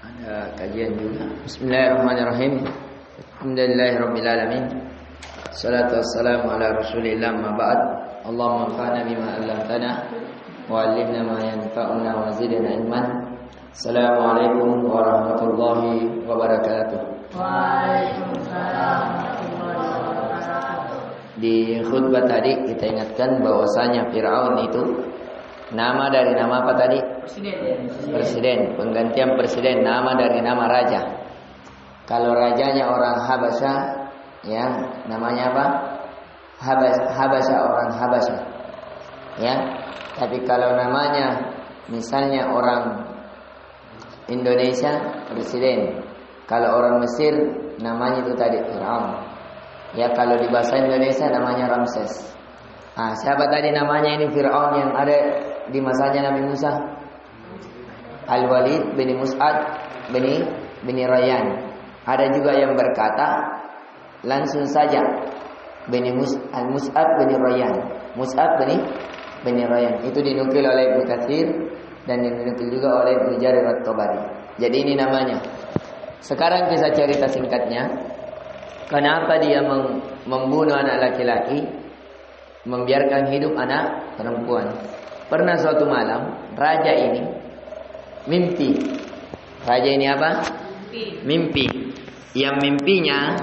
Ada kajian juga. Bismillahirrahmanirrahim. Alhamdulillahirabbil alamin. Salatu wassalamu ala Rasulillah ma ba'd. Allahumma anfa'na bima 'allamtana wa 'allimna ma yanfa'una wa zidna ilman. Assalamualaikum warahmatullahi wabarakatuh. Waalaikumsalam warahmatullahi wabarakatuh. Di khutbah tadi kita ingatkan bahwasanya Fir'aun itu nama dari nama apa tadi? Presiden. Penggantian presiden, nama dari nama raja. Kalau rajanya orang Habasya, ya namanya apa? Habasya, orang Habasya. Ya. Tapi kalau namanya misalnya orang Indonesia, presiden. Kalau orang Mesir namanya itu tadi Fir'aun. Ya, kalau di bahasa Indonesia namanya Ramses. Siapa tadi namanya ini Fir'aun yang ada di masanya Nabi Musa? Al-Walid bin Mus'ad bin Rayyan. Ada juga yang berkata langsung saja Mus'ad bin Rayyan. Mus'ad bin Rayyan. Itu dinukil oleh Ibnu Katsir dan dinukil juga oleh Ibnu Jarir at-Tabari. Jadi ini namanya. Sekarang kisah cerita singkatnya. Kenapa dia membunuh anak laki-laki, membiarkan hidup anak perempuan? Pernah suatu malam raja ini mimpi. Raja ini apa? Mimpi. Yang mimpinya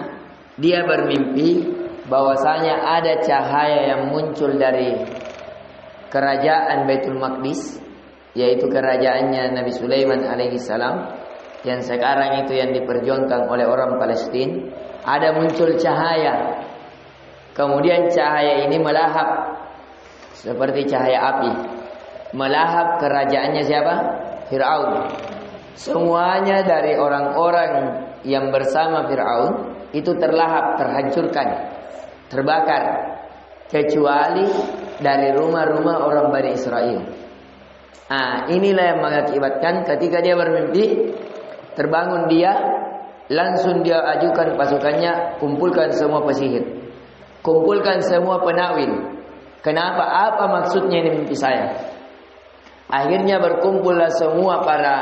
dia bermimpi bahwasanya ada cahaya yang muncul dari kerajaan Baitul Maqdis, yaitu kerajaannya Nabi Sulaiman alaihi salam, yang sekarang itu yang diperjuangkan oleh orang Palestina. Ada muncul cahaya. Kemudian cahaya ini melahap seperti cahaya api, melahap kerajaannya siapa? Fir'aun. Semuanya dari orang-orang yang bersama Fir'aun itu terlahap, terhancurkan, terbakar, kecuali dari rumah-rumah orang Bani Israel. Inilah yang mengakibatkan ketika dia bermimpi, terbangun dia, langsung dia ajukan pasukannya, kumpulkan semua pesihir, kumpulkan semua penawil. Kenapa? Apa maksudnya ini mimpi saya? Akhirnya berkumpullah semua para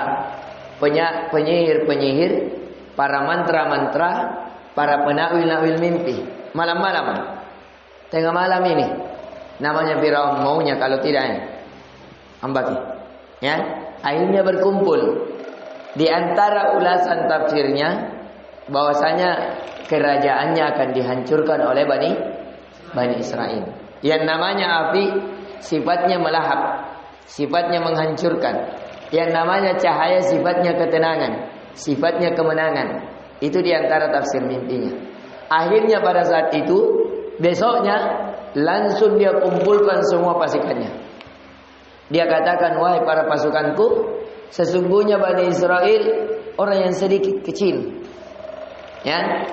penyihir-penyihir, para mantra-mantra, para penawil-nawil mimpi. Malam-malam, tengah malam ini, namanya Firaun maunya kalau tidak ambaki. Ya, akhirnya berkumpul. Di antara ulasan tafsirnya bahwasanya kerajaannya akan dihancurkan oleh Bani Israel. Yang namanya api sifatnya melahap, sifatnya menghancurkan. Yang namanya cahaya sifatnya ketenangan, sifatnya kemenangan. Itu di antara tafsir mimpinya. Akhirnya pada saat itu, besoknya langsung dia kumpulkan semua pasukannya. Dia katakan, wahai para pasukanku, sesungguhnya Bani Israel orang yang sedikit kecil. Ya,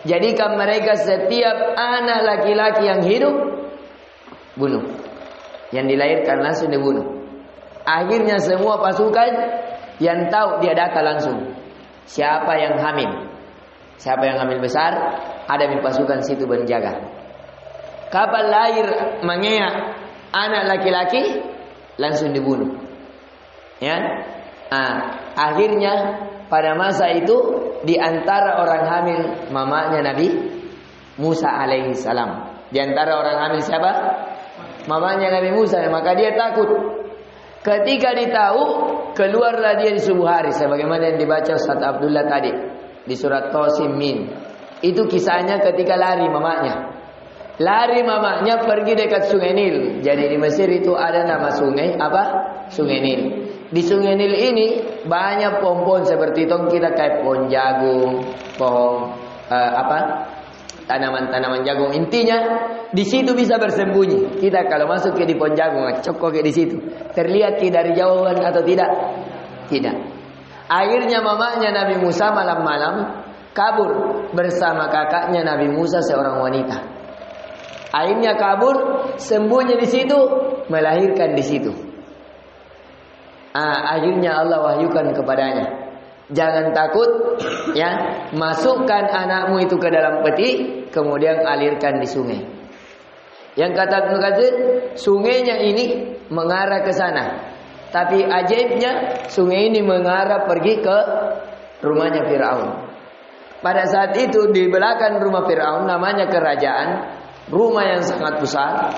jadikan mereka setiap anak laki-laki yang hidup bunuh, yang dilahirkan langsung dibunuh. Akhirnya semua pasukan yang tahu dia data langsung siapa yang hamil, siapa yang hamil besar, ada di pasukan situ berjaga. Kapan lahir mangea anak laki-laki langsung dibunuh. Ya, akhirnya pada masa itu di antara orang hamil mamanya Nabi Musa alaihi salam. Di antara orang hamil siapa? Mamanya Nabi Musa. Maka dia takut. Ketika ditahu, keluarlah dia di subuh hari, sebagaimana yang dibaca Ustaz Abdullah tadi di surat Tasim Min. Itu kisahnya ketika lari mamanya. Lari mamanya pergi dekat Sungai Nil. Jadi di Mesir itu ada nama sungai apa? Sungai Nil. Di Sungai Nil ini banyak pohon-pohon seperti itu, kita kayak pohon jagung, pohon tanaman-tanaman jagung. Intinya di situ bisa bersembunyi. Kita kalau masuk ke di pohon jagung, cokok ke di situ, terlihat dari jauhan atau tidak? Tidak. Akhirnya mamanya Nabi Musa malam-malam kabur bersama kakaknya Nabi Musa seorang wanita. Akhirnya kabur, sembunyi di situ, melahirkan di situ. Akhirnya Allah wahyukan kepadanya, jangan takut, ya, masukkan anakmu itu ke dalam peti, kemudian alirkan di sungai. Yang kata Ibnu Katsir, sungainya ini mengarah ke sana. Tapi ajaibnya sungai ini mengarah pergi ke rumahnya Fir'aun. Pada saat itu di belakang rumah Fir'aun namanya kerajaan, rumah yang sangat besar,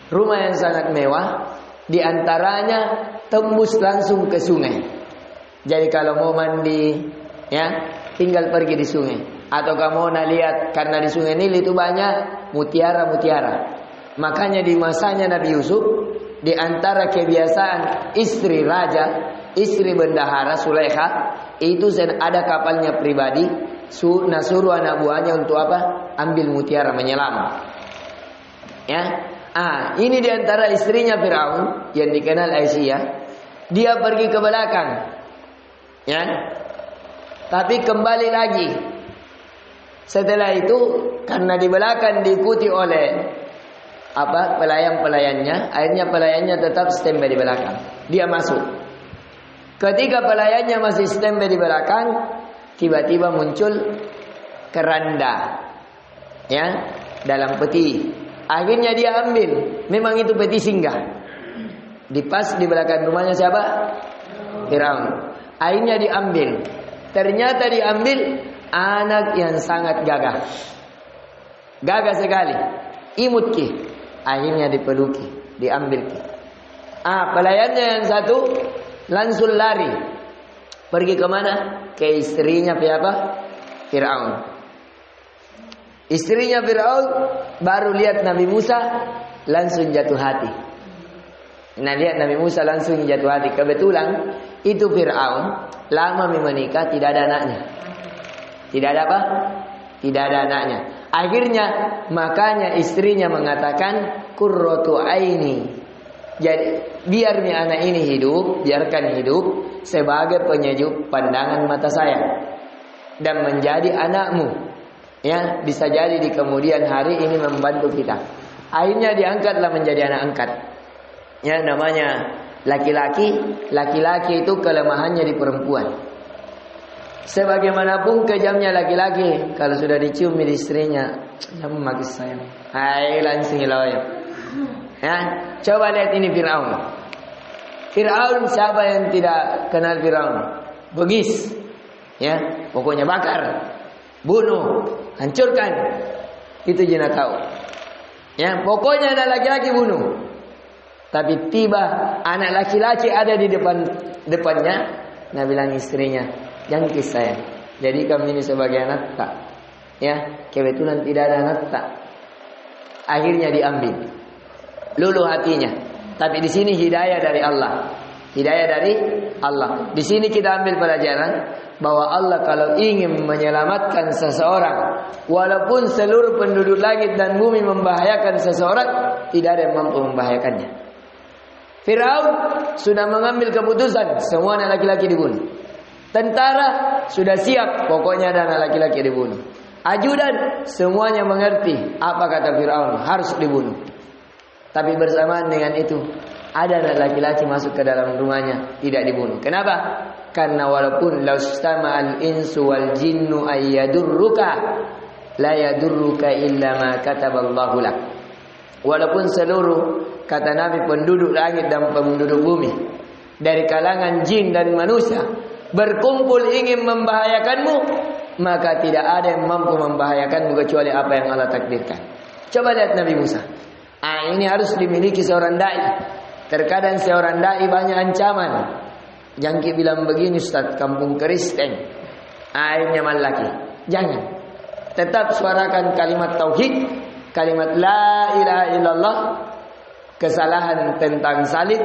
rumah yang sangat mewah, di antaranya tembus langsung ke sungai. Jadi kalau mau mandi, ya tinggal pergi di sungai. Atau kamu mau lihat, karena di sungai Nil itu banyak mutiara-mutiara. Makanya di masanya Nabi Yusuf, di antara kebiasaan istri raja, istri bendahara Sulaikha, itu ada kapalnya pribadi. Suruh anak buahnya untuk apa? Ambil mutiara, menyelam. Ya, ini di antara istrinya Firaun yang dikenal Aisyah. Dia pergi ke belakang, ya. Tapi kembali lagi. Setelah itu, karena di belakang diikuti oleh pelayan-pelayannya, akhirnya pelayannya tetap standby di belakang. Dia masuk. Ketika pelayannya masih standby di belakang, tiba-tiba muncul keranda, ya, dalam peti. Akhirnya dia ambil. Memang itu peti singgah. Pas di belakang rumahnya siapa? Firaun. Akhirnya diambil. Ternyata diambil anak yang sangat gagah. Gagah sekali. Imut ki. Akhirnya dipeluki, diambil ki. Pelayannya yang satu langsung lari. Pergi kemana? Ke istrinya siapa? Firaun. Istrinya Firaun baru lihat Nabi Musa langsung jatuh hati. Nah, lihat Nabi Musa langsung jatuh hati. Kebetulan itu Firaun lama menikah, tidak ada anaknya. Tidak ada apa? Tidak ada anaknya. Akhirnya makanya istrinya mengatakan qurratu aini. Jadi biar anak ini hidup, biarkan hidup sebagai penyejuk pandangan mata saya dan menjadi anakmu. Ya, bisa jadi di kemudian hari ini membantu kita. Akhirnya diangkatlah menjadi anak angkat. Ya, namanya laki-laki. Laki-laki itu kelemahannya di perempuan. Sebagaimanapun kejamnya laki-laki, kalau sudah dicium di istrinya, kamu makin sayang. Hai, langsung hilang. Ya, coba lihat ini Firaun. Firaun, siapa yang tidak kenal Firaun? Bengis. Ya, pokoknya bakar, bunuh, hancurkan. Itu jina tahu. Ya, pokoknya ada laki-laki bunuh. Tapi tiba anak laki-laki ada di depannya, Nabi bilang istrinya, jangan kisah. Jadi kami ini sebagai anak tak. Ya, kebetulan tidak ada anak tak. Akhirnya diambil. Luluh hatinya. Tapi di sini hidayah dari Allah. Hidayah dari Allah. Di sini kita ambil pelajaran bahwa Allah kalau ingin menyelamatkan seseorang, walaupun seluruh penduduk langit dan bumi membahayakan seseorang, tidak ada yang mampu membahayakannya. Firaun sudah mengambil keputusan, semua anak laki-laki dibunuh. Tentara sudah siap, pokoknya ada anak laki-laki dibunuh. Ajudan semuanya mengerti apa kata Firaun, harus dibunuh. Tapi bersamaan dengan itu, ada anak laki-laki masuk ke dalam rumahnya, tidak dibunuh. Kenapa? Karena walaupun laustama al-insu wal jinnu ayyadurruka la yadurruka illa ma kataballahu lak. Walaupun seluruh, kata Nabi, penduduk langit dan penduduk bumi dari kalangan jin dan manusia berkumpul ingin membahayakanmu, maka tidak ada yang mampu membahayakanmu kecuali apa yang Allah takdirkan. Coba lihat Nabi Musa. Ini harus dimiliki seorang dai. Terkadang seorang dai banyak ancaman. Jangki bilang begini, Ustaz, kampung Kristen. Akhirnya malaki. Jangan. Tetap suarakan kalimat tauhid, kalimat la ilaha illallah. Kesalahan tentang salib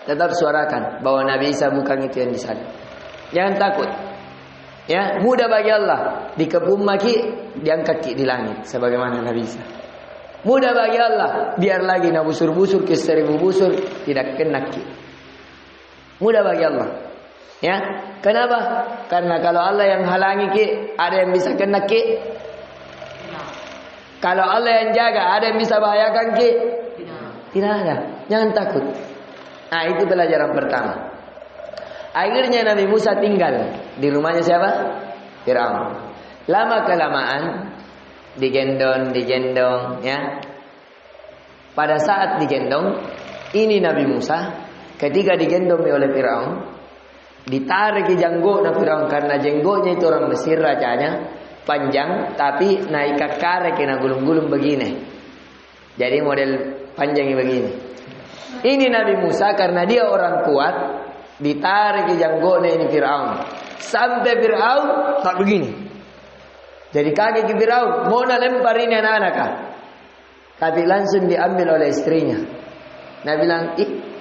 tetap suarakan bahwa Nabi Isa bukan itu yang disalib. Jangan takut. Ya, mudah bagi Allah. Dikepung maki, diangkat ki di langit sebagaimana Nabi Isa. Mudah bagi Allah, biar lagi nak busur-busur ke 1000 busur tidak kena ki. Mudah bagi Allah. Ya, kenapa? Karena kalau Allah yang halangi ki, ada yang bisa kena ki? Kalau Allah yang jaga, ada yang bisa bahayakan ki? Tidak ada. Jangan takut. Itu pelajaran pertama. Akhirnya Nabi Musa tinggal di rumahnya siapa? Firaun. Lama kelamaan digendong, ya. Pada saat digendong, ini Nabi Musa ketika digendong oleh Firaun, ditarik jenggotnya Firaun karena jenggotnya itu orang Mesir rajanya panjang, tapi naik ke kare kena gulung-gulung begini. Jadi model panjangnya begini. Ini Nabi Musa karena dia orang kuat, ditarik jenggotnya ini Firaun. Sampai Firaun tak begini. Jadi kaget ke Firaun, mau lempar ini anak-anak kah? Tapi langsung diambil oleh istrinya. Nabi bilang,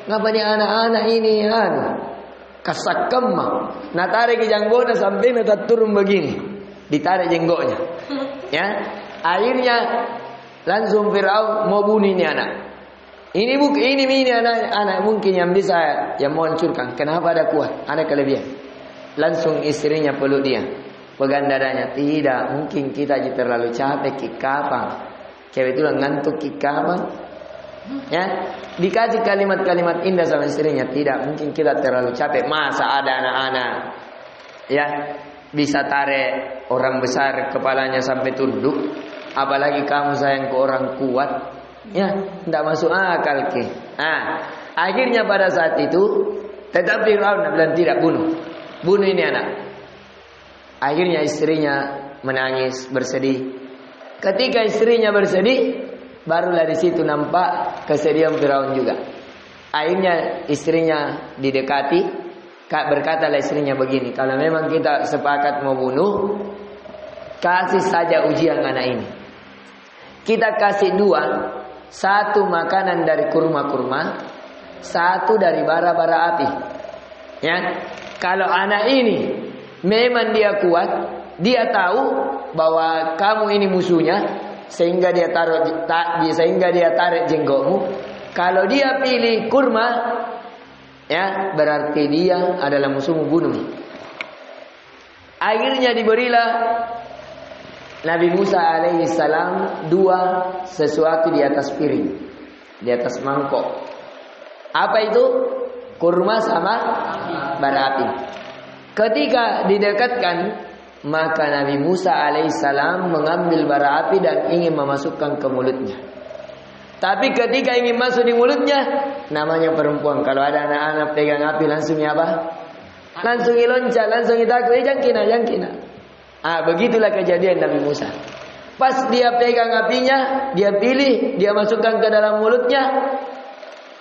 ngapa nih anak-anak ini kasakemma. Nah tarik jenggotnya sampai nak turun begini. Ditarik jenggotnya. Ya, akhirnya langsung Firaun mau bunuh ini anak. Ini anak mungkin yang bisa yang mau hancurkan. Kenapa ada kuat? Ada kelebihan. Langsung istrinya peluk dia. Pegang dadanya. Tidak, mungkin kita terlalu capek kapan. Kebetulan ngantuk kapan. Ya, dikasih kalimat-kalimat indah sama istrinya. Tidak, mungkin kita terlalu capek. Masa ada anak-anak ya bisa tarik orang besar kepalanya sampai tunduk. Apalagi kamu sayang ke orang kuat. Ya, tidak masuk akal ke. Akhirnya pada saat itu tetap Firaun bilang tidak, bunuh ini anak. Akhirnya istrinya menangis bersedih. Ketika istrinya bersedih, barulah di situ nampak kesedihan Firaun juga. Akhirnya istrinya didekati, berkatalah istrinya begini, kalau memang kita sepakat mau bunuh, kasih saja ujian anak ini. Kita kasih 2. 1 makanan dari kurma-kurma, 1 dari bara-bara api. Ya, kalau anak ini memang dia kuat, dia tahu bahwa kamu ini musuhnya, sehingga dia tarik jenggotmu. Kalau dia pilih kurma, ya berarti dia adalah musuhmu, bunuh. Akhirnya diberilah Nabi Musa alaihissalam 2 sesuatu di atas piring, di atas mangkok. Apa itu? Kurma sama bara api. Ketika didekatkan, maka Nabi Musa alaihissalam mengambil bara api dan ingin memasukkan ke mulutnya. Tapi ketika ingin masuk di mulutnya, namanya perempuan, kalau ada anak-anak pegang api langsung apa? Langsung loncat, langsung takut, jangan kina. Begitulah kejadian Nabi Musa. Pas dia pegang apinya, dia pilih, dia masukkan ke dalam mulutnya.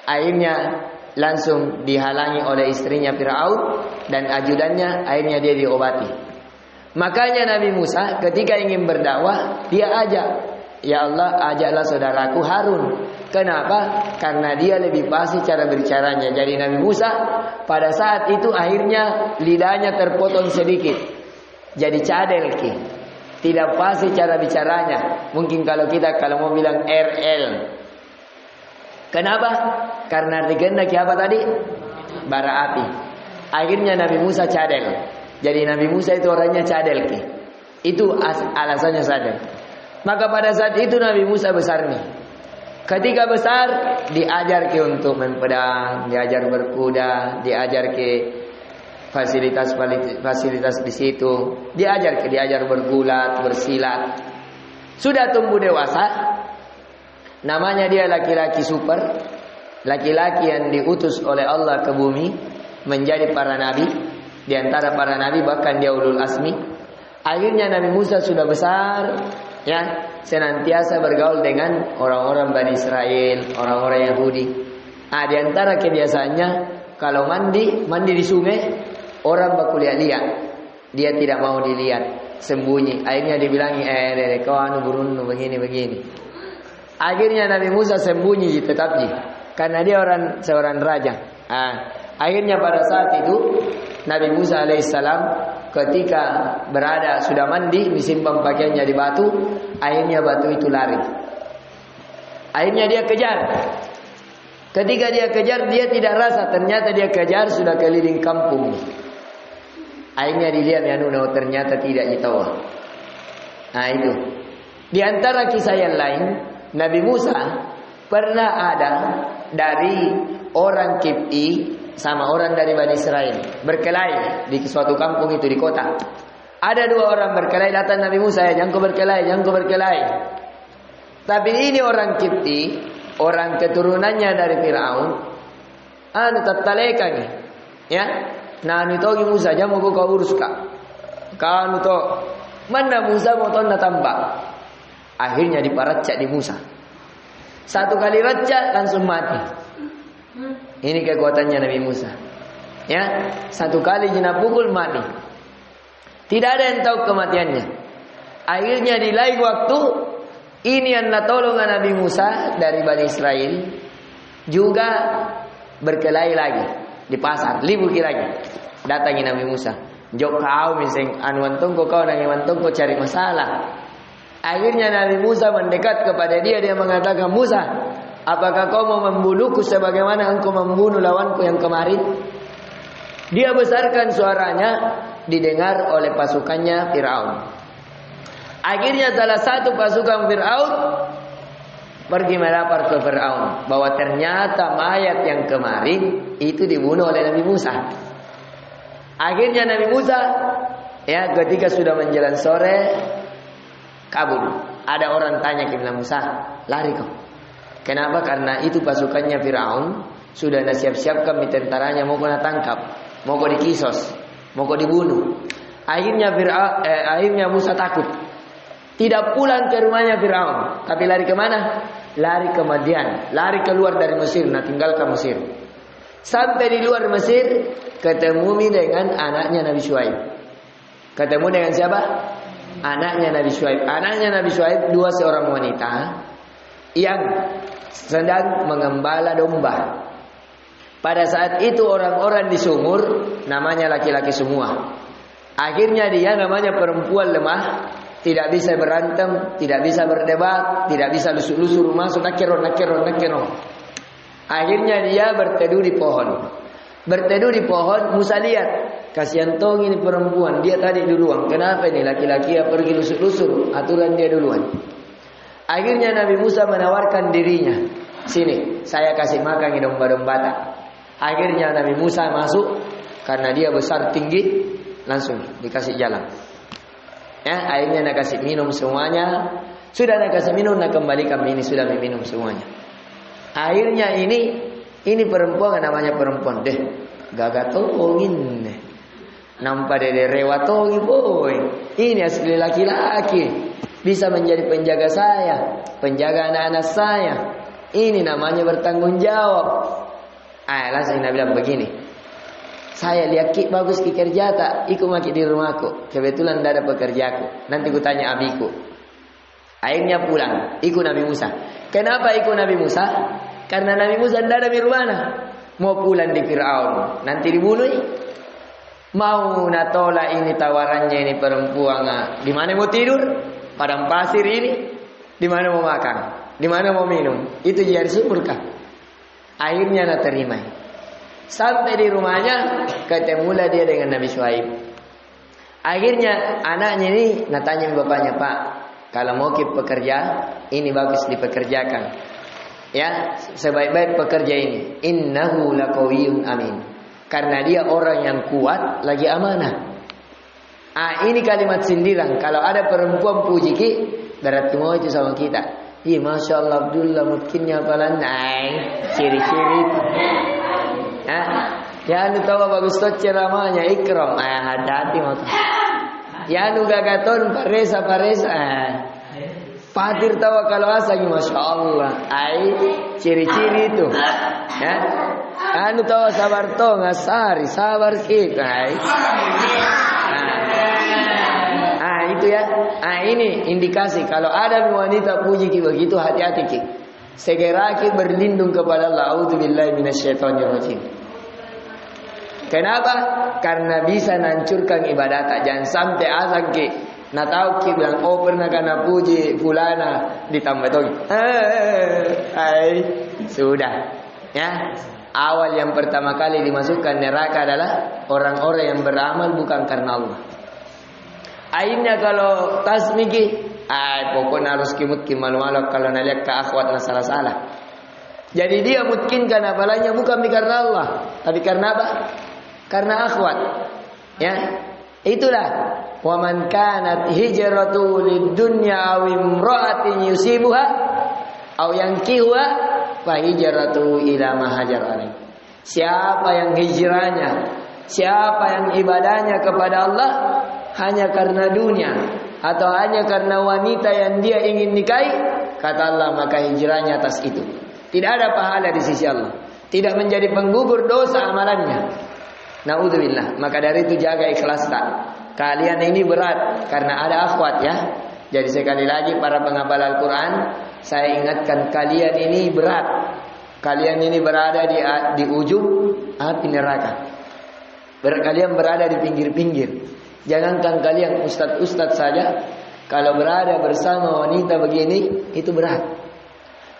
Akhirnya langsung dihalangi oleh istrinya Firaun dan ajudannya. Akhirnya dia diobati. Makanya Nabi Musa ketika ingin berdakwah, dia ajak, ya Allah, ajaklah saudaraku Harun. Kenapa? Karena dia lebih pasti cara berbicaranya. Jadi Nabi Musa pada saat itu akhirnya lidahnya terpotong sedikit. Jadi cadel ki. Tidak pasti cara bicaranya. Mungkin kalau mau bilang RL. Kenapa? Karena digendak apa tadi? Bara api. Akhirnya Nabi Musa cadel. Jadi Nabi Musa itu orangnya cadel ki. Itu alasannya cadel. Maka pada saat itu Nabi Musa besar nih. Ketika besar diajar ke untuk mempedang, diajar berkuda, diajar ke fasilitas di situ, diajar bergulat, bersilat. Sudah tumbuh dewasa, namanya dia laki-laki super, laki-laki yang diutus oleh Allah ke bumi menjadi para nabi. Di antara para nabi bahkan dia ulul asmi. Akhirnya Nabi Musa sudah besar, ya, senantiasa bergaul dengan orang-orang Bani Israel, orang-orang Yahudi. Di antara kebiasaannya kalau mandi di sungai, orang baku lihat, dia tidak mau dilihat, sembunyi. Akhirnya dibilangi, kau burunu begini. Akhirnya Nabi Musa sembunyi tetap karena dia seorang raja. Akhirnya pada saat itu Nabi Musa alaihissalam ketika berada sudah mandi, disimpan pakaiannya di batu, akhirnya batu itu lari. Akhirnya dia kejar. Ketika dia kejar, dia tidak rasa ternyata dia kejar sudah keliling kampung. Akhirnya dilihat ternyata tidak ditahu. Itu. Di antara kisah yang lain, Nabi Musa pernah ada dari orang Kipti sama orang dari Bani Israel berkelahi di suatu kampung itu, di kota. Ada 2 orang berkelahi, datang Nabi Musa, jangan kau berkelahi. Tapi ini orang Kipti, orang keturunannya dari Firaun, anu tataleka ni. Ya. Nah anu togi Musa jamu ko urus ka. Kanu to mana Musa mau tonna tambah. Akhirnya diparacak di Musa. Satu kali racak langsung mati. Ini kekuatannya Nabi Musa. Ya, satu kali jina pukul mati. Tidak ada yang tahu kematiannya. Akhirnya di lain waktu ini yang tolongan Nabi Musa dari Bani Israel juga berkelahi lagi di pasar, libuki lagi. Datangi Nabi Musa. Jok kau miseng anuan tunggu kau nangiwan tunggu cari masalah. Akhirnya Nabi Musa mendekat kepada dia mengatakan, Musa, apakah kau mau membunuhku sebagaimana engkau membunuh lawanku yang kemarin? Dia besarkan suaranya, didengar oleh pasukannya Fir'aun. Akhirnya salah satu pasukan Fir'aun pergi melapor ke Fir'aun bahwa ternyata mayat yang kemarin itu dibunuh oleh Nabi Musa. Akhirnya Nabi Musa ya ketika sudah menjelang sore kabur. Ada orang tanya kepada Musa, lari kau. Kenapa? Karena itu pasukannya Fir'aun sudah siap-siapkan tentaranya mau kena tangkap, mau kau dikisos, mau kau dibunuh. Akhirnya Musa takut. Tidak pulang ke rumahnya Fir'aun, tapi lari ke mana? Lari ke Madian, lari keluar dari Mesir, tinggalkan Mesir. Sampai di luar Mesir, ketemu dengan anaknya Nabi Syuaib. Ketemu dengan siapa? Anaknya Nabi Syuaib. Anaknya Nabi Syuaib dua seorang wanita yang sedang mengembala domba. Pada saat itu orang-orang di sumur namanya laki-laki semua. Akhirnya dia namanya perempuan lemah, tidak bisa berantem, tidak bisa berdebat, tidak bisa lusuk-lusuk masuk nakero. Akhirnya dia berteduh di pohon. Berteduh di pohon, Musa lihat, kasihan tong ini perempuan, dia tadi duluan. Kenapa ini laki-laki ya pergi lusuk-lusuk, aturan dia duluan. Akhirnya Nabi Musa menawarkan dirinya, sini, saya kasih makan domba-domba. Akhirnya Nabi Musa masuk, karena dia besar tinggi, langsung dikasih jalan. Ya, akhirnya nak kasih minum semuanya. Sudah nak kasih minum, nak kembalikan ini sudah minum semuanya. Akhirnya ini perempuan namanya perempuan deh, gagatongin deh. Nampak deh rewatongi boy. Ini asli laki-laki, bisa menjadi penjaga saya, penjaga anak-anak saya. Ini namanya bertanggung jawab. Langsung Nabi bilang begini. Saya lihat Ki bagus Ki kerja tak? Iku maki di rumahku. Kebetulan tidak ada pekerjaku. Nanti ku tanya abiku. Akhirnya pulang. Iku Nabi Musa. Kenapa iku Nabi Musa? Karena Nabi Musa tidak ada di rumahnya. Mau pulang di Fir'aun. Nanti dibunuh. Mau natola ini tawarannya ini perempuan. Di mana mau tidur? Padang pasir ini. Di mana mau makan? Di mana mau minum? Itu jadi syukurkah? Akhirnya nak terima. Sampai di rumahnya ketemulah dia dengan Nabi Syuaib. Akhirnya anaknya ini nak tanya bapaknya, Pak, kalau mau kita pekerja, ini bagus dipekerjakan. Ya, sebaik-baik pekerja ini. Innahu laqawiyyun amin. Karena dia orang yang kuat lagi amanah. Ini kalimat sindiran. Kalau ada perempuan puji ki, berarti mau itu sama kita. Iya, Masya Allah Abdullah mungkinnya apalan. Ciri-ciri. Ya anu tahu bagus tuh ceramahnya ikram. Hati-hati maka. Ya anu gagaton paresa. Fatir tawa kalau asal Masya Allah. Ciri-ciri itu. Ya. Anu tawa sabar to ngasari sabar kita. Itu ya. Ini indikasi kalau ada wanita puji ki begitu hati-hati ki. Segera ki berlindung kepada Allah. A'udzubillahi minasyaitonirrajim. Kenapa? Karena bisa nancurkan ibadat. Jangan sampai azan ki. Nah tahu ki bilang pernah kana puji fulana ditambah togi. Sudah. Ya. Awal yang pertama kali dimasukkan neraka adalah orang-orang yang beramal bukan karena Allah. Akhirnya kalau tasmiki, pokoknya harus kimutkin malu-malu kalau naliak ke akhwat na salah-salah. Jadi dia mutkinkan apalanya bukan karena Allah, tapi karena apa? Karena akhwat. Ya, itulah. Wa man kanat hijratu lid-dunya aw imra'atin yusibuha aw yankihuha fa hijratu ila ma hajar alaih. Siapa yang hijrahnya, siapa yang ibadahnya kepada Allah hanya karena dunia atau hanya karena wanita yang dia ingin nikahi, kata Allah, maka hijrahnya atas itu tidak ada pahala di sisi Allah, tidak menjadi penggugur dosa amalannya. Naudzubillah. Maka dari itu jaga ikhlas tak. Kalian ini berat karena ada akhwat ya. Jadi sekali lagi para penghafal Al-Quran, saya ingatkan kalian ini berat. Kalian ini berada di ujung api neraka. Kalian berada di pinggir-pinggir. Jangankan kalian ustadz-ustadz saja, kalau berada bersama wanita begini, itu berat.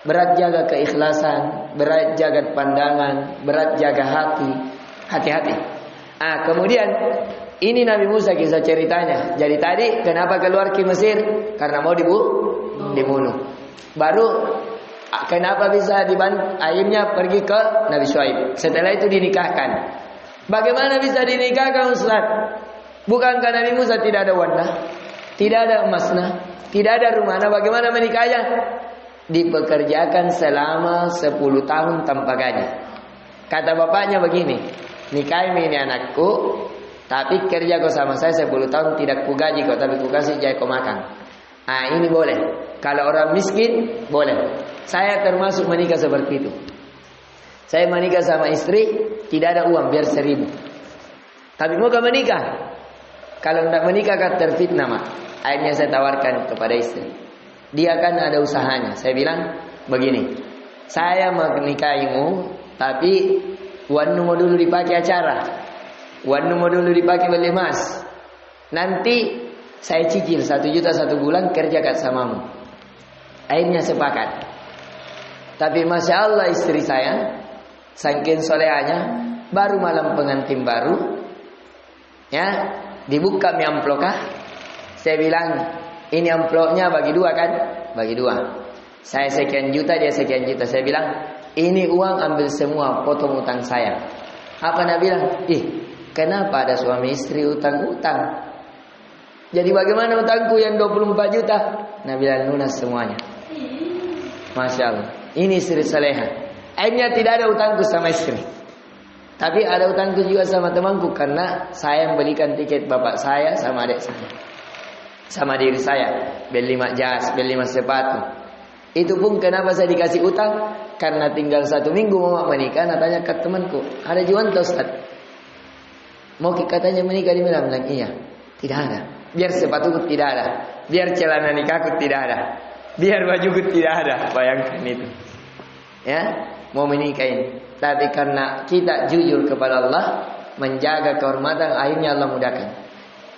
Berat jaga keikhlasan, berat jaga pandangan, berat jaga hati. Hati-hati. Kemudian ini Nabi Musa kisah ceritanya. Jadi tadi kenapa keluar ke Mesir? Karena mau dibunuh. Baru kenapa bisa akhirnya pergi ke Nabi Syuaib. Setelah itu dinikahkan. Bagaimana bisa dinikahkan Ustaz? Bukankah Nabi Musa tidak ada wanita, tidak ada emasnya, tidak ada rumahnya? Bagaimana menikahnya? Dipekerjakan selama 10 tahun tanpa gaji. Kata bapaknya begini, nikahi ini anakku, tapi kerja kau sama saya 10 tahun tidak ku gaji kau, tapi ku kasih jaya kau makan. Ini boleh. Kalau orang miskin boleh. Saya termasuk menikah seperti itu. Saya menikah sama istri, tidak ada uang, biar 1.000. Tapi mau kau menikah? Kalau tidak menikah kan terfitnah mak. Akhirnya saya tawarkan kepada istri. Dia kan ada usahanya. Saya bilang begini, saya menikahimu, tapi wannu mau dulu dipakai acara, wannu mau dulu dipakai beli emas. Nanti saya cicil 1 juta 1 bulan kerja kat samamu. Akhirnya sepakat. Tapi masya Allah istri saya saking solehanya, baru malam pengantin baru, ya dibuka mi amplokah. Saya bilang ini amploknya bagi 2 kan? Bagi 2. Saya sekian juta, dia sekian juta. Saya bilang ini uang ambil semua, potong utang saya. Apa Nabi bilang? Kenapa ada suami istri utang-utang? Jadi bagaimana utangku yang 24 juta? Nabi bilang lunas semuanya. Masya Allah. Ini istri saleha. Akhirnya tidak ada utangku sama istri. Tapi ada utangku juga sama temanku. Karena saya membelikan tiket bapak saya sama adik saya. Sama diri saya. Beli 5 jas, beli 5 sepatu. Itu pun kenapa saya dikasih utang? Karena tinggal 1 minggu mau menikah. Natanya ke temanku, ada jualan tak Ustaz? Mau katanya menikah di mana? Bilang iya. Tidak ada. Biar sepatuku tidak ada, biar celana nikahku tidak ada, biar bajuku tidak ada. Bayangkan itu. Ya, mau menikah ini. Tapi karena kita jujur kepada Allah, menjaga kehormatan, akhirnya Allah mudahkan.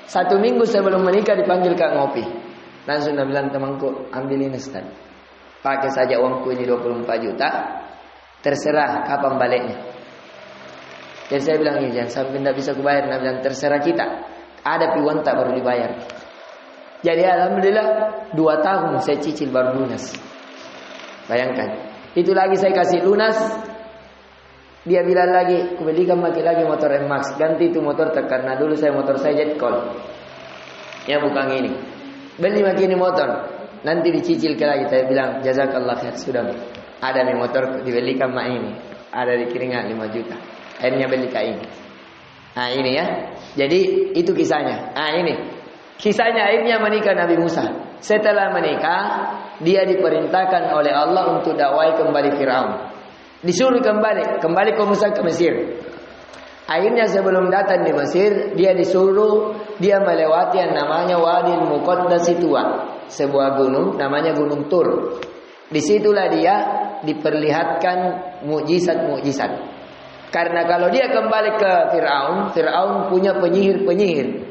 1 minggu sebelum menikah dipanggil Kak ngopi. Langsung dia bilang temanku, ambil ini Ustaz. Pakai saja uangku ini 24 juta. Terserah kapan baliknya. Jadi saya bilang, jangan sampai tidak bisa kubayar. Dia bilang, terserah kita. Ada piwan tak baru dibayar. Jadi alhamdulillah 2 tahun saya cicil baru lunas. Bayangkan. Itu lagi saya kasih lunas. Dia bilang lagi, kubelikan pakai lagi motor M-Max. Ganti itu motor tak, karena dulu motor saya jet call. Ya bukan ini. Beli makin ini motor. Nanti dicicil ke lagi. Saya bilang jazakallah khair, sudah. Ada nih motor dibelikan mak ini. Ada di Kiringan 5 juta. Akhirnya beli kain ini. Nah ini ya. Jadi itu kisahnya. Nah ini kisahnya akhirnya menikah Nabi Musa. Setelah menikah, dia diperintahkan oleh Allah untuk dakwai kembali Firaun. Disuruh kembali ke Musa ke Mesir. Akhirnya sebelum datang di Mesir, dia disuruh dia melewati yang namanya Wadil Muqaddas Tua, sebuah gunung namanya Gunung Tur. Disitulah dia diperlihatkan mukjizat-mukjizat. Karena kalau dia kembali ke Fir'aun, Fir'aun punya penyihir-penyihir.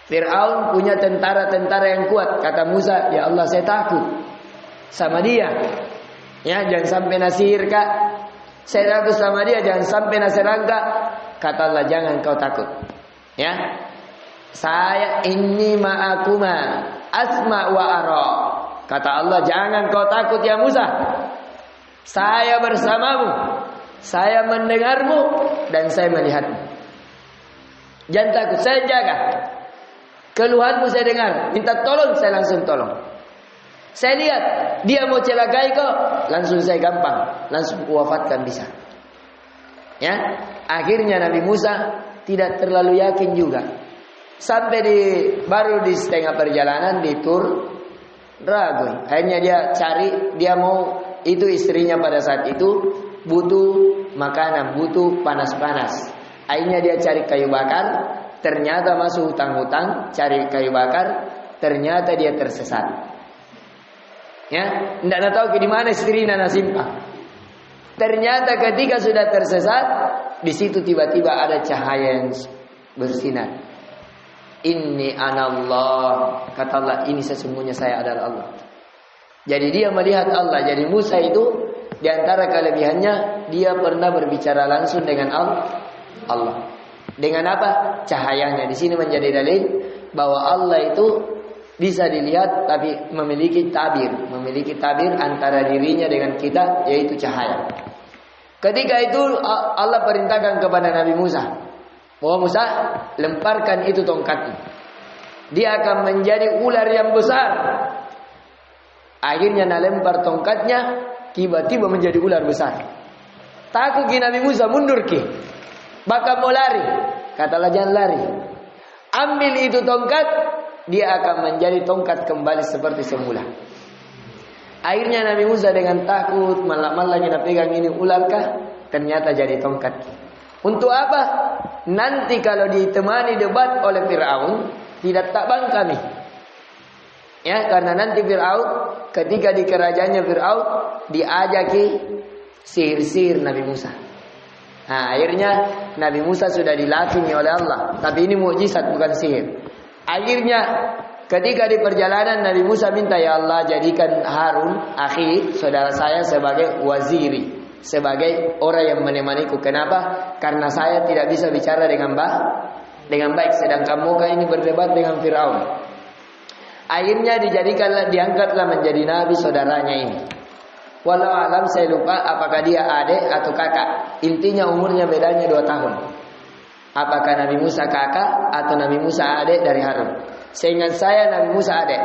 Fir'aun punya tentara-tentara yang kuat. Kata Musa, ya Allah saya takut sama dia. Ya, jangan sampai nasir kak. Saya takut sama dia, jangan sampai nasirang kak. Kata Allah, jangan kau takut. Ya, saya ini ma'akuma asma wa ara. Kata Allah, jangan kau takut ya Musa. Saya bersamamu. Saya mendengarmu dan saya melihatmu. Jangan takut, saya jaga. Keluhanmu saya dengar, minta tolong saya langsung tolong. Saya lihat dia mau celakai kau, langsung saya gampang, langsung wafatkan bisa. Ya, akhirnya Nabi Musa tidak terlalu yakin juga. Sampai baru di setengah perjalanan di Tur ragu. Akhirnya dia cari, dia mau, itu istrinya pada saat itu butuh makanan, butuh panas-panas. Akhirnya dia cari kayu bakar, ternyata masuk hutang-hutang, cari kayu bakar, ternyata dia tersesat. Ya, tidak tahu di mana istrinya nasimpa. Ternyata ketika sudah tersesat, di situ tiba-tiba ada cahaya yang bersinar. Inni anallah, kata Allah, ini sesungguhnya saya adalah Allah. Jadi dia melihat Allah. Jadi Musa itu di antara kelebihannya, dia pernah berbicara langsung dengan Allah. Dengan apa? Cahayanya. Di sini menjadi dalil bahwa Allah itu bisa dilihat, tapi memiliki tabir antara dirinya dengan kita, yaitu cahaya. Ketika itu Allah perintahkan kepada Nabi Musa, bahwa Musa, lemparkan itu tongkatnya, dia akan menjadi ular yang besar. Akhirnya lempar tongkatnya, tiba-tiba menjadi ular besar. Takut Nabi Musa, mundur bakal mau lari. Katalah jangan lari, ambil itu tongkat, dia akan menjadi tongkat kembali seperti semula. Akhirnya Nabi Musa dengan takut, malah kita pegang ini ularkah? Ternyata jadi tongkat. Untuk apa? Nanti kalau ditemani debat oleh Fir'aun, tidak tabang kami. Ya, karena nanti Fir'aun, ketika di kerajaannya Fir'aun, diajaki sihir-sihir Nabi Musa. Nah, akhirnya Nabi Musa sudah dilakini oleh Allah. Tapi ini mukjizat, bukan sihir. Akhirnya ketika di perjalanan Nabi Musa minta, ya Allah, jadikan Harun, akhi, saudara saya, sebagai waziri, sebagai orang yang menemaniku. Kenapa? Karena saya tidak bisa bicara dengan baik. Sedangkan muka ini berdebat dengan Firaun. Akhirnya diangkatlah menjadi nabi saudaranya ini. Walau alam, saya lupa apakah dia adik atau kakak. Intinya umurnya bedanya 2 tahun. Apakah Nabi Musa kakak atau Nabi Musa adik dari Harun? Seingat saya Nabi Musa adik.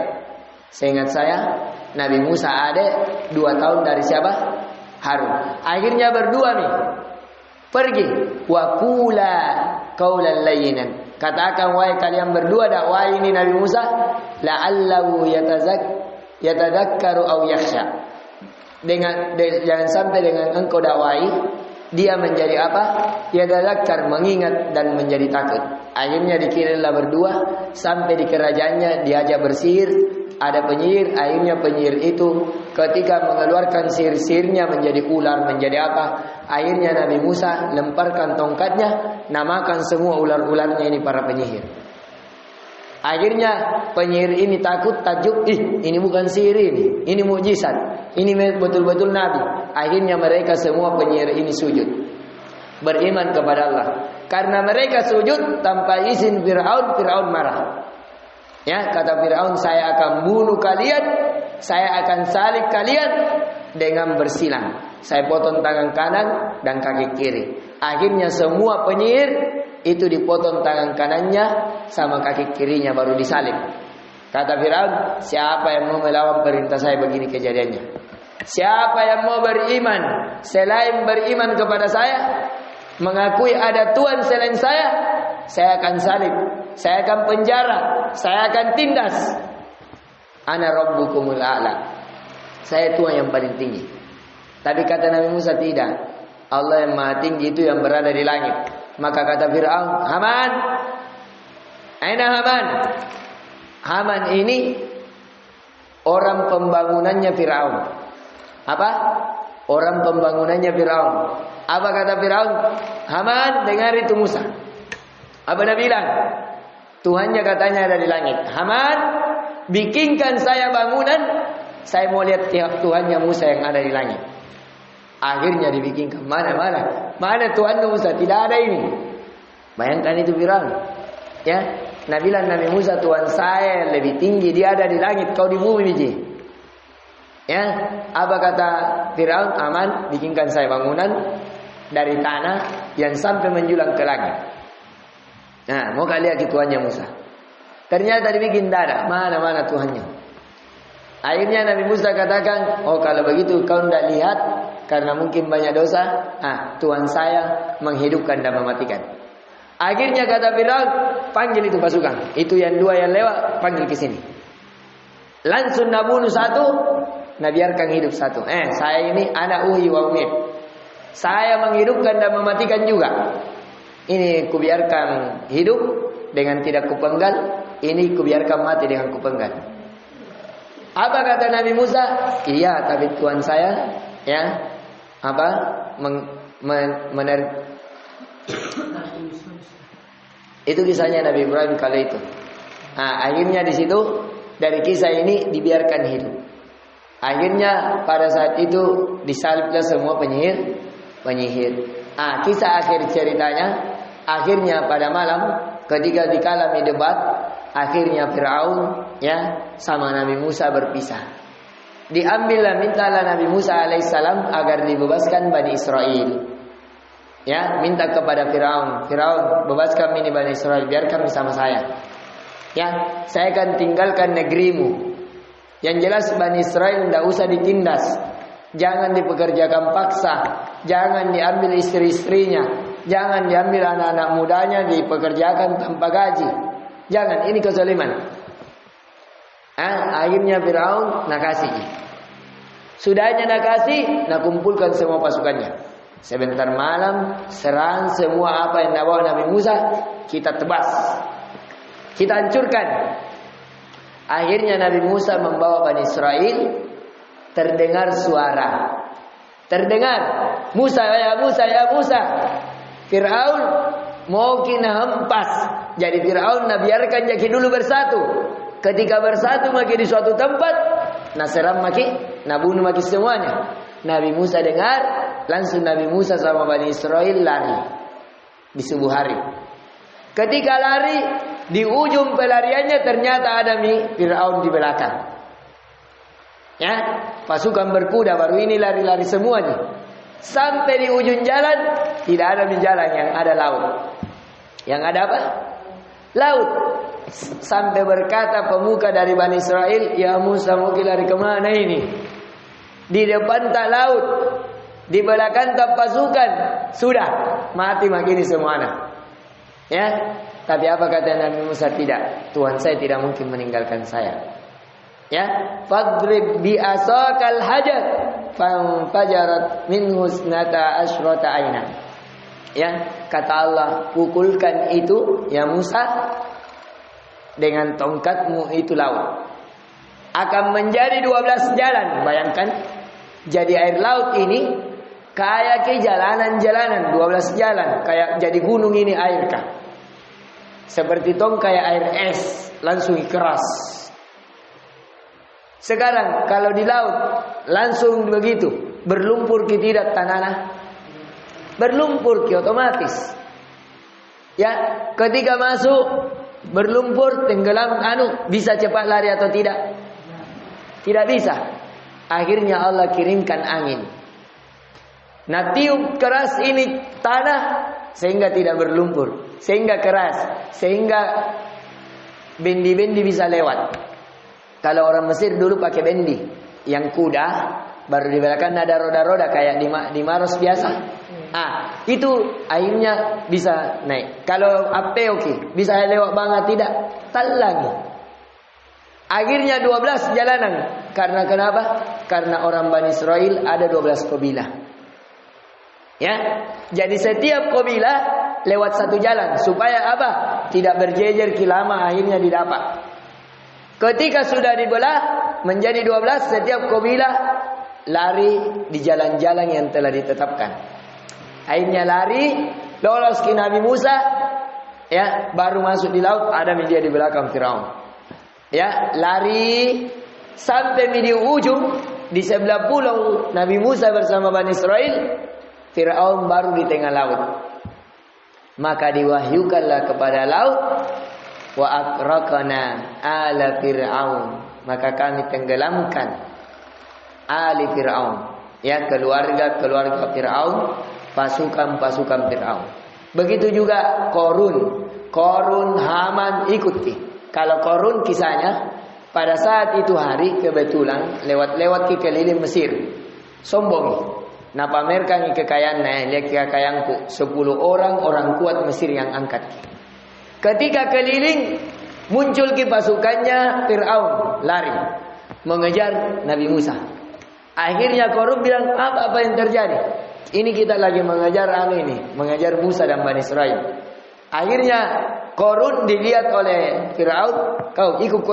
Nabi Musa adik 2 tahun dari siapa? Harun. Akhirnya berdua nih, pergi. Wa qula qaulan layyinan. Katakan wahai kalian berdua, dakwah ini Nabi Musa, la'allahu yatadakkaru aw yakhsha. Jangan sampai dengan engkau dakwai dia menjadi apa? Yatadakkar, mengingat dan menjadi takut. Akhirnya dikirimlah berdua sampai di kerajaannya, diajak bersihir. Ada penyihir. Akhirnya penyihir itu ketika mengeluarkan sihir-sihirnya menjadi ular, menjadi apa? Akhirnya Nabi Musa lemparkan tongkatnya, namakan semua ular-ularnya ini para penyihir. Akhirnya penyihir ini takut, takjub, ini bukan sihir, ini mukjizat, ini betul-betul Nabi. Akhirnya mereka semua penyihir ini sujud, beriman kepada Allah. Karena mereka sujud tanpa izin Fir'aun marah. Ya, kata Fir'aun, saya akan bunuh kalian, saya akan salib kalian dengan bersilang. Saya potong tangan kanan dan kaki kiri. Akhirnya semua penyihir itu dipotong tangan kanannya sama kaki kirinya, baru disalib. Kata Fir'aun, siapa yang mau melawan perintah saya? Begini kejadiannya. Siapa yang mau beriman selain beriman kepada saya, mengakui ada Tuhan selain saya akan salib, saya akan penjara, saya akan tindas. Ana rabbukumul a'la, saya Tuhan yang paling tinggi. Tapi kata Nabi Musa, tidak, Allah yang maha tinggi itu yang berada di langit. Maka kata Fir'aun, Haman, aina Haman? Haman ini orang pembangunannya Fir'aun. Apa? Orang pembangunannya Fir'aun. Apa kata Fir'aun? Haman, dengar itu Musa. Apa dia bilang? Tuhannya katanya ada di langit. Haman, bikinkan saya bangunan, saya mau lihat Tuhannya Musa yang ada di langit. Akhirnya dibikinkan. Mana Tuhan Musa? Tidak ada ini. Bayangkan itu Fir'aun. Ya, Nabi Musa, Tuhan saya yang lebih tinggi, dia ada di langit, kau di bumi biji. Ya, apa kata Fir'aun? Aman, bikinkan saya bangunan dari tanah yang sampai menjulang ke langit. Nah, mau kalian lihat Tuhannya Musa. Ternyata dibikin dada. Mana Tuhannya? Akhirnya Nabi Musa katakan, oh kalau begitu kau tidak lihat karena mungkin banyak dosa. Tuhan saya menghidupkan dan mematikan. Akhirnya kata Firaun, panggil itu pasukan. Itu yang 2 yang lewat, panggil ke sini. Langsung nak bunuh 1, nak biarkan hidup 1. Saya ini anak uhi wa umid. Saya menghidupkan dan mematikan juga. Ini kubiarkan hidup dengan tidak kupenggal. Ini kubiarkan mati dengan kupenggal. Apa kata Nabi Musa? Iya, tapi Tuhan saya itu kisahnya Nabi Ibrahim kali itu. Akhirnya di situ dari kisah ini dibiarkan hidup. Akhirnya pada saat itu disaliblah semua penyihir. Kisah akhir ceritanya, akhirnya pada malam ketika dikalami debat, akhirnya Firaun sama Nabi Musa berpisah. Diambillah, mintalah Nabi Musa alaihissalam agar dibebaskan Bani Israel. Minta kepada Firaun, bebaskan ini Bani Israel, biarkan bersama saya. Saya akan tinggalkan negerimu. Yang jelas Bani Israel tidak usah ditindas, jangan dipekerjakan paksa, jangan diambil istri-istrinya, jangan diambil anak-anak mudanya dipekerjakan tanpa gaji. Jangan, ini kezaliman. Akhirnya Firaun nak kasih. Sudahnya nak kasih, nak kumpulkan semua pasukannya. Sebentar malam serang semua apa yang dibawa Nabi Musa, kita tebas, kita hancurkan. Akhirnya Nabi Musa membawa Bani Israel. Terdengar suara, terdengar Musa, ya Musa, ya Musa. Firaun mau kena hempas. Jadi Firaun nak biarkan jadi dulu bersatu. Ketika bersatu maki di suatu tempat, nak seram maki, nak bunuh maki semuanya. Nabi Musa dengar, langsung Nabi Musa sama Bani Israel lari di subuh hari. Ketika lari, di ujung pelariannya ternyata ada Firaun di belakang. Pasukan berkuda baru ini lari-lari semuanya. Sampai di ujung jalan, tidak ada jalan, yang ada laut. Yang ada apa? Laut. Sampai berkata pemuka dari Bani Israel, ya Musa mau lari kemana ini? Di depan tak laut, di belakang tak pasukan. Sudah mati makini semuanya. Tapi apa kata Nabi Musa? Tidak, Tuhan saya tidak mungkin meninggalkan saya. Fadrib bi asakal hajar fanfajarat minhu isnata asyrata aina. Kata Allah, pukulkan itu ya Musa dengan tongkatmu itu laut. Akan menjadi 12 jalan. Bayangkan, jadi air laut ini kayak ke jalanan-jalanan, 12 jalan, kayak jadi gunung ini air kah. Seperti tong kayak air es, langsung keras. Sekarang kalau di laut langsung begitu, berlumpur ke tidak tanah, berlumpur ke otomatis. Ketika masuk berlumpur, tenggelam, bisa cepat lari atau tidak? Tidak bisa. Akhirnya Allah kirimkan angin. Nah, tiup keras ini tanah sehingga tidak berlumpur, sehingga keras, sehingga bendi-bendi bisa lewat. Kalau orang Mesir dulu pakai bendi, yang kuda baru di belakang ada roda-roda kayak di Maros biasa. Itu akhirnya bisa naik. Kalau ape oke, bisa lewat banget tidak? Talangi. Akhirnya 12 jalanan. Karena kenapa? Karena orang Bani Israel ada 12 kabilah. Jadi setiap kabilah lewat satu jalan supaya apa? Tidak berjejer kilama, akhirnya didapat. Ketika sudah dibelah menjadi 12, setiap kabilah lari di jalan-jalan yang telah ditetapkan. Akhirnya lari, lolos ke Nabi Musa, baru masuk di laut, ada dia di belakang Firaun. Lari sampai di ujung, di sebelah pulau Nabi Musa bersama Bani Israel, Firaun baru di tengah laut. Maka diwahyukanlah kepada laut, wa akraqna ala Fir'aun, maka kami tenggelamkan ali Fir'aun, keluarga Fir'aun, pasukan Fir'aun. Begitu juga Korun, Haman ikuti. Kalau Korun kisahnya pada saat itu hari kebetulan lewat ke keliling Mesir, sombong. Nah pamerkan kekayaan, lihat kekayaanku. 10 orang kuat Mesir yang angkat. Ketika keliling, muncul ke pasukannya Fir'aun, lari mengejar Nabi Musa. Akhirnya Korun bilang, apa yang terjadi? Ini kita lagi mengejar Musa dan Bani Israel. Akhirnya Korun dilihat oleh Fir'aun, kau ikut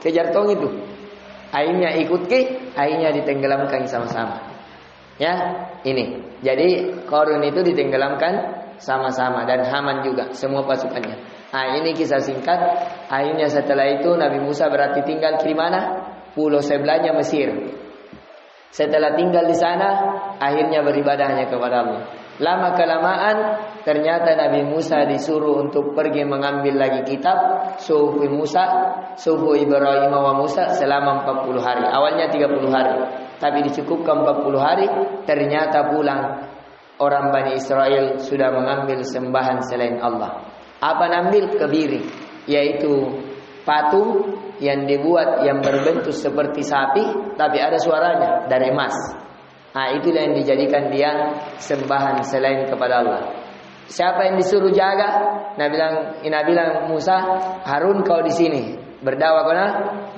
kejar tong itu. Akhirnya akhirnya ditenggelamkan sama-sama. Ya, ini. Jadi Korun itu ditenggelamkan sama-sama dan Haman juga, semua pasukannya. Nah, ini kisah singkat. Akhirnya setelah itu Nabi Musa berarti tinggal di mana? Pulau sebelahnya Mesir. Setelah tinggal di sana, akhirnya beribadah hanya kepada Allah. Lama kelamaan ternyata Nabi Musa disuruh untuk pergi mengambil lagi kitab Suhuf Ibrahim wa Musa selama 40 hari. Awalnya 30 hari, tapi dicukupkan 40 hari. Ternyata pulang orang Bani Israel sudah mengambil sembahan selain Allah. Apa nambil? Kebiri, yaitu patung yang dibuat yang berbentuk seperti sapi tapi ada suaranya dari emas. Nah, itulah yang dijadikan dia sembahan selain kepada Allah. Siapa yang disuruh jaga? Nabi bilang Musa, Harun kau di sini berdakwah kena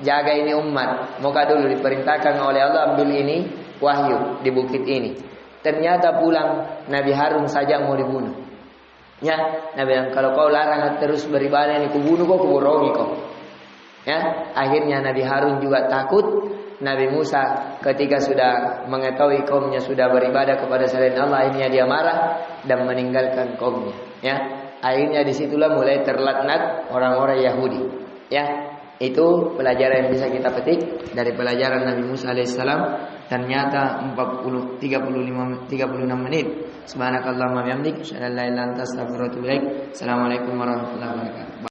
jaga ini umat. Moga dulu diperintahkan oleh Allah ambil ini wahyu di bukit ini. Ternyata pulang Nabi Harun saja mau dibunuh. Ya, Nabi bilang kalau kau larang terus beribadah ini kubunuh kau, kuburongi kau. Ya, akhirnya Nabi Harun juga takut. Nabi Musa ketika sudah mengetahui kaumnya sudah beribadah kepada selain Allah, akhirnya dia marah dan meninggalkan kaumnya. Ya, akhirnya disitulah mulai terlaknat orang-orang Yahudi. Ya, itu pelajaran yang bisa kita petik dari pelajaran Nabi Musa alaihissalam. Ternyata 36 menit. Subhanakallahumma wa bihamdik, asyhadu an la ilaha illa anta, astaghfiruka wa atubu ilaik. Assalamualaikum warahmatullahi wabarakatuh.